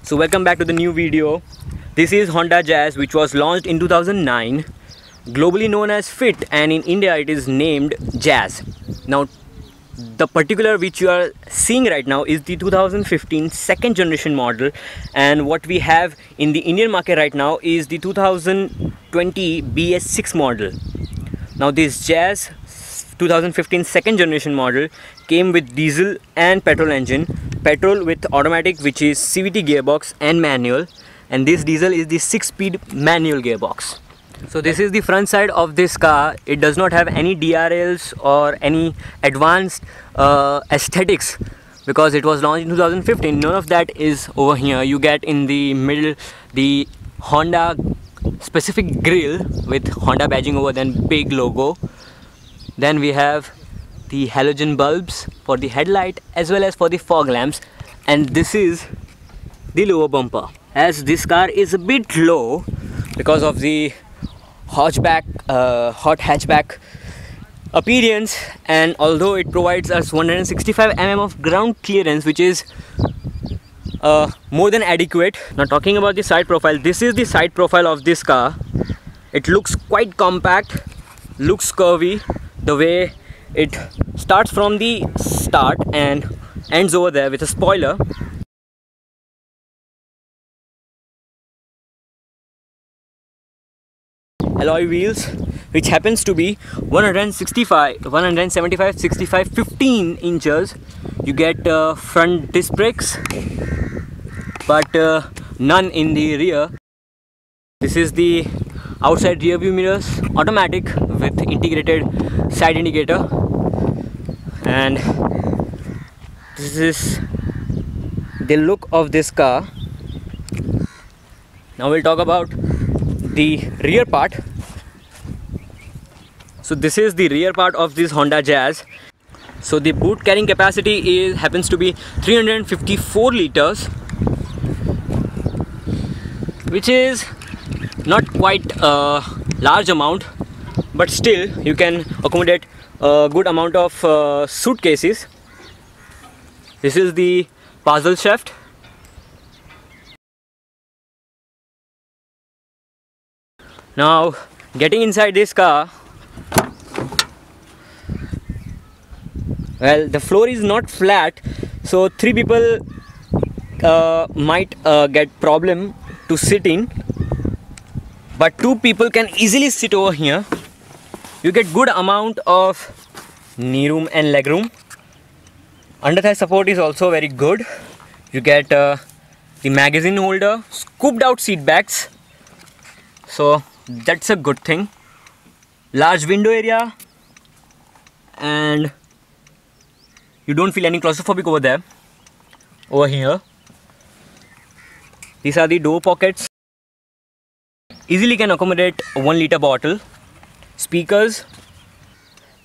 So welcome back to the new video. This is Honda Jazz, which was launched in 2009, globally known as Fit, and in India it is named Jazz. Now the particular which you are seeing right now is the 2015 second generation model, and what we have in the Indian market right now is the 2020 BS6 model. Now this Jazz 2015 second generation model came with diesel and petrol engine, petrol with automatic, which is CVT gearbox, and manual, and this diesel is the 6-speed manual gearbox. So this is the front side of this car. It does not have any DRLs or any advanced aesthetics because it was launched in 2015. None of that is over here. You get in the middle the Honda specific grille with Honda badging over, then big logo. Then we have the halogen bulbs for the headlight as well as for the fog lamps, and this is the lower bumper. As this car is a bit low because of the hot hatchback appearance, and although it provides us 165 mm of ground clearance, which is more than adequate. Now talking about the side profile, this is the side profile of this car. It looks quite compact, looks curvy, the way it starts from the start and ends over there with a spoiler. Alloy wheels, which happens to be 175, 65, 15 inches. You get front disc brakes, but none in the rear. This is the outside rear view mirrors, automatic with integrated side indicator, and this is the look of this car. Now we'll talk about the rear part. So this is the rear part of this Honda Jazz. So the boot carrying capacity happens to be 354 liters, which is not quite a large amount, but still you can accommodate a good amount of suitcases. This is the parcel shaft. Now getting inside this car, well, the floor is not flat, so 3 people might get problem to sit in, but 2 people can easily sit over here. You get good amount of knee room and leg room. Under thigh support is also very good. You get the magazine holder, scooped out seat backs, so that's a good thing. Large window area, and you don't feel any claustrophobic over there. Over here, these are the door pockets. Easily can accommodate a 1 liter bottle. Speakers,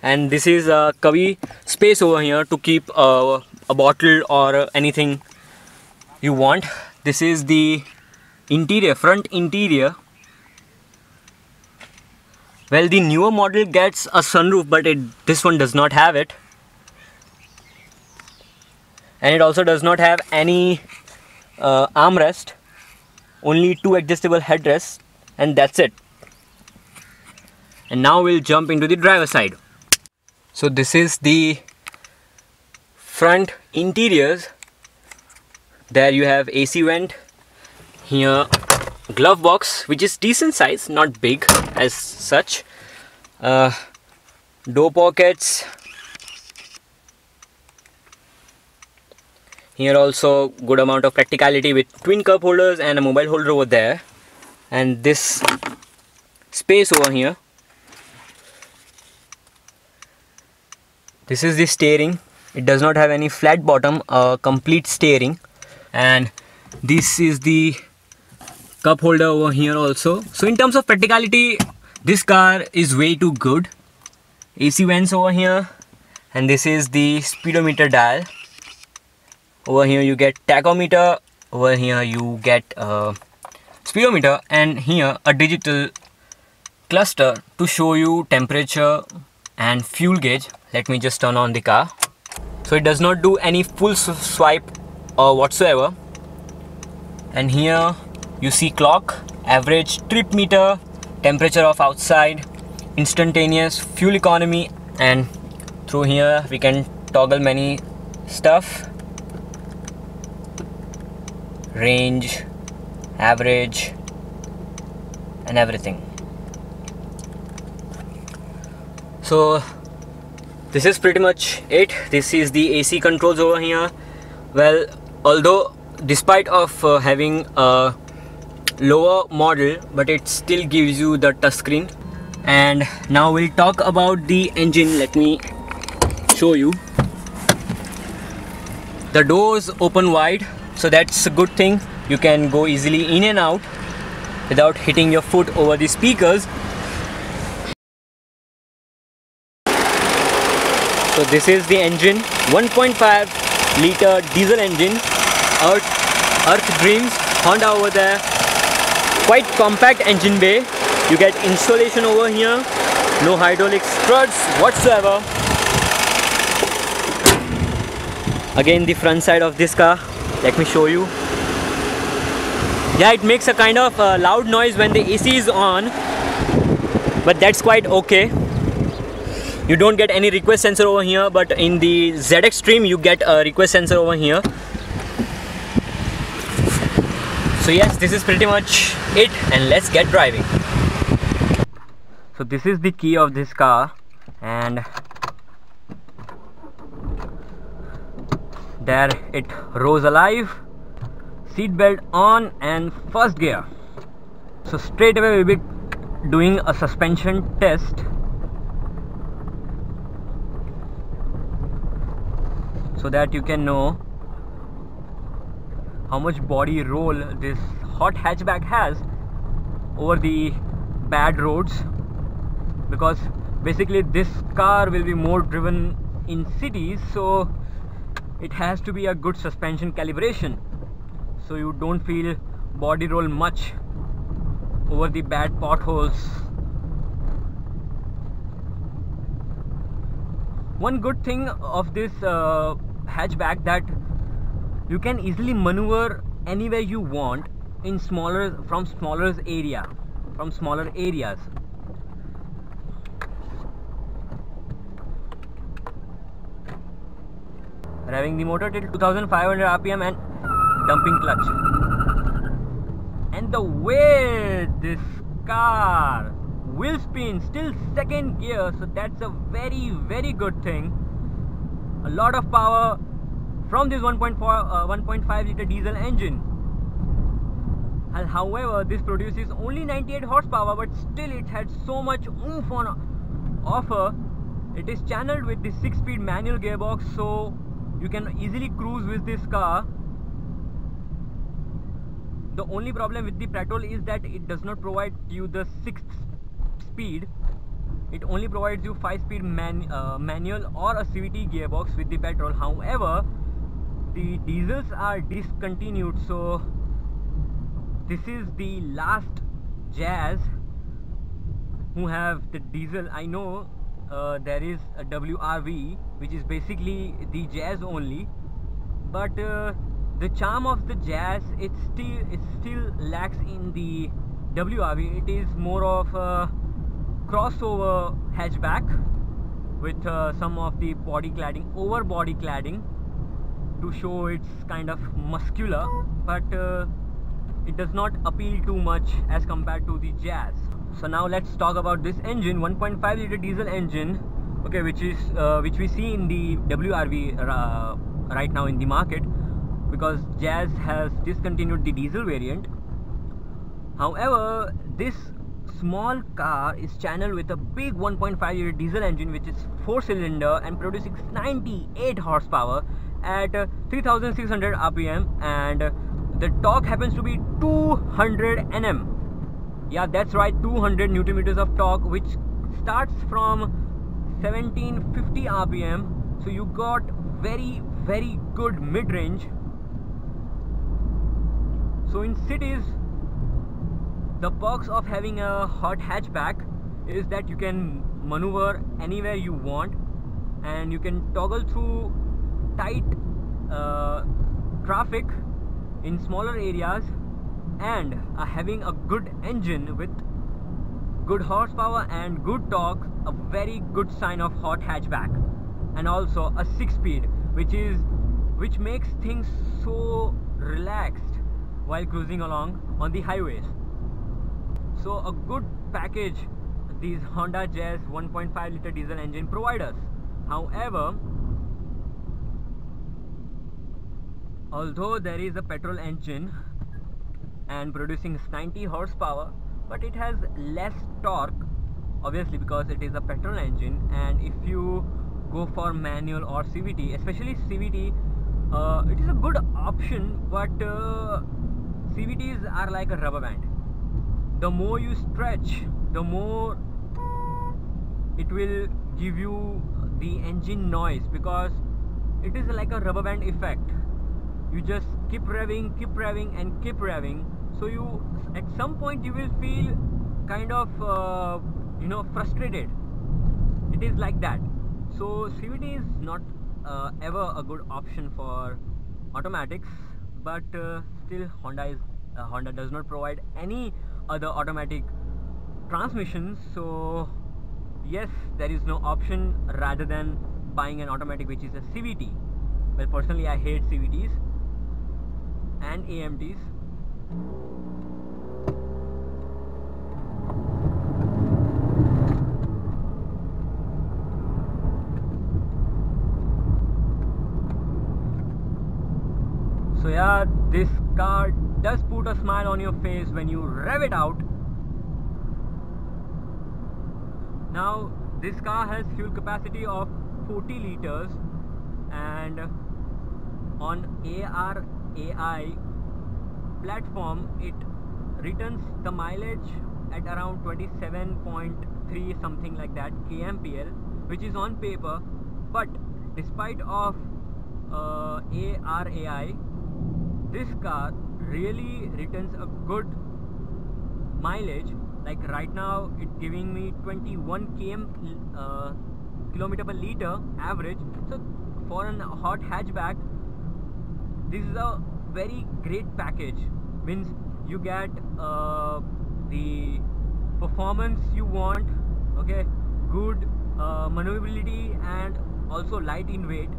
and this is a cubby space over here to keep a bottle or anything you want. This is the interior, front interior. Well, the newer model gets a sunroof, but this one does not have it, and it also does not have any armrest, only 2 adjustable headrests, and that's it. And now we'll jump into the driver side. So this is the front interiors. There you have AC vent, here glove box, which is decent size, not big as such. Door pockets. Here also good amount of practicality with twin cup holders and a mobile holder over there, and this space over here. This is the steering. It does not have any flat bottom, complete steering, and this is the cup holder over here also. So in terms of practicality, this car is way too good. AC vents over here, and this is the speedometer dial. Over here you get tachometer, over here you get speedometer, and here a digital cluster to show you temperature and fuel gauge. Let me just turn on the car. So it does not do any full swipe or whatsoever. And here you see clock, average trip meter, temperature of outside, instantaneous fuel economy, and through here we can toggle many stuff: range, average, and everything. So this is pretty much it. This is the AC controls over here. Well, although despite of having a lower model, but it still gives you the touchscreen. And now we'll talk about the engine. Let me show you. The doors open wide, so that's a good thing. You can go easily in and out without hitting your foot over the speakers. So this is the engine, 1.5 liter diesel engine, Earth Dreams, Honda over there. Quite compact engine bay. You get insulation over here, no hydraulic struts whatsoever. Again, the front side of this car, let me show you. Yeah, it makes a kind of loud noise when the AC is on, but that's quite okay. You don't get any request sensor over here, but in the ZX Stream you get a request sensor over here. So yes, this is pretty much it, and let's get driving. So this is the key of this car, and there it rose alive, seat belt on, and first gear. So straight away we'll be doing a suspension test. So that you can know how much body roll this hot hatchback has over the bad roads, because basically this car will be more driven in cities, so it has to be a good suspension calibration, so you don't feel body roll much over the bad potholes. One good thing of this hatchback that you can easily maneuver anywhere you want in smaller areas. Revving the motor till 2500 rpm and dumping clutch. And the way this car will spin, still second gear, so that's a very good thing. A lot of power from this 1.5 liter diesel engine. And however, this produces only 98 horsepower, but still it had so much oomph on offer. It is channeled with the 6-speed manual gearbox, so you can easily cruise with this car. The only problem with the petrol is that it does not provide you the 6th speed. It only provides you 5-speed manual or a CVT gearbox with the petrol. However, the diesels are discontinued, so this is the last Jazz who have the diesel. I know there is a WRV, which is basically the Jazz only, but the charm of the Jazz, it still lacks in the WRV. It is more of a crossover hatchback with some of the body cladding, over body cladding, to show it's kind of muscular, but it does not appeal too much as compared to the Jazz. So now let's talk about this engine, 1.5 liter diesel engine, okay, which we see in the WRV right now in the market, because Jazz has discontinued the diesel variant. However, this small car is channeled with a big 1.5 liter diesel engine, which is 4-cylinder and producing 98 horsepower at 3600 rpm, and the torque happens to be 200 Nm. Yeah, that's right, 200 Newton meters of torque, which starts from 1750 rpm. So you got very good mid-range. So in cities, the perks of having a hot hatchback is that you can maneuver anywhere you want, and you can toggle through tight traffic in smaller areas and having a good engine with good horsepower and good torque, a very good sign of hot hatchback, and also a 6-speed, which makes things so relaxed while cruising along on the highways. So a good package these Honda Jazz 1.5 liter diesel engine provide us. However, although there is a petrol engine and producing 90 horsepower, but it has less torque, obviously, because it is a petrol engine. And if you go for manual or CVT, especially CVT, it is a good option, but CVTs are like a rubber band. The more you stretch, the more it will give you the engine noise, because it is like a rubber band effect. You just keep revving and keep revving, so you at some point you will feel kind of frustrated. It is like that. So CVT is not ever a good option for automatics, but still Honda does not provide any other automatic transmissions, so yes, there is no option rather than buying an automatic which is a CVT. Well, personally I hate CVTs and AMTs. So yeah, this car does put a smile on your face when you rev it out. Now this car has fuel capacity of 40 liters, and on ARAI platform it returns the mileage at around 27.3 something like that kmpl, which is on paper. But despite of ARAI, this car really returns a good mileage. Like right now it's giving me 21 kilometer per liter average. So for a hot hatchback, this is a very great package. Means you get the performance you want, okay, good maneuverability, and also light in weight,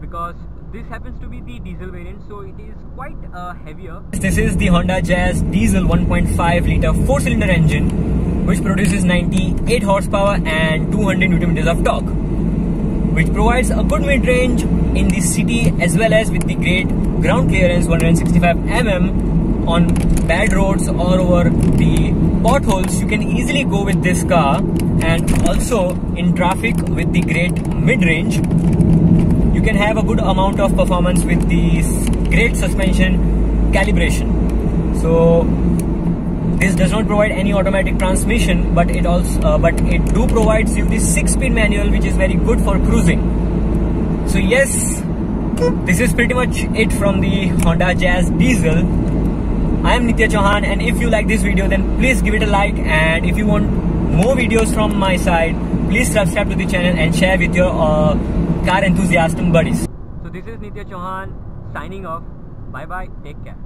because this happens to be the diesel variant, so it is quite heavier. This is the Honda Jazz diesel 1.5 liter 4-cylinder engine, which produces 98 horsepower and 200 Nm of torque, which provides a good mid-range in the city as well as with the great ground clearance 165 mm on bad roads or over the potholes. You can easily go with this car, and also in traffic with the great mid-range. You can have a good amount of performance with the great suspension calibration. So this does not provide any automatic transmission, but it do provides you the 6-speed manual, which is very good for cruising. So yes, this is pretty much it from the Honda Jazz diesel. I am Nitya Chauhan, and if you like this video, then please give it a like, and if you want more videos from my side, please subscribe to the channel and share with your car enthusiast buddies. So this is Nitya Chauhan signing off. Bye bye, take care.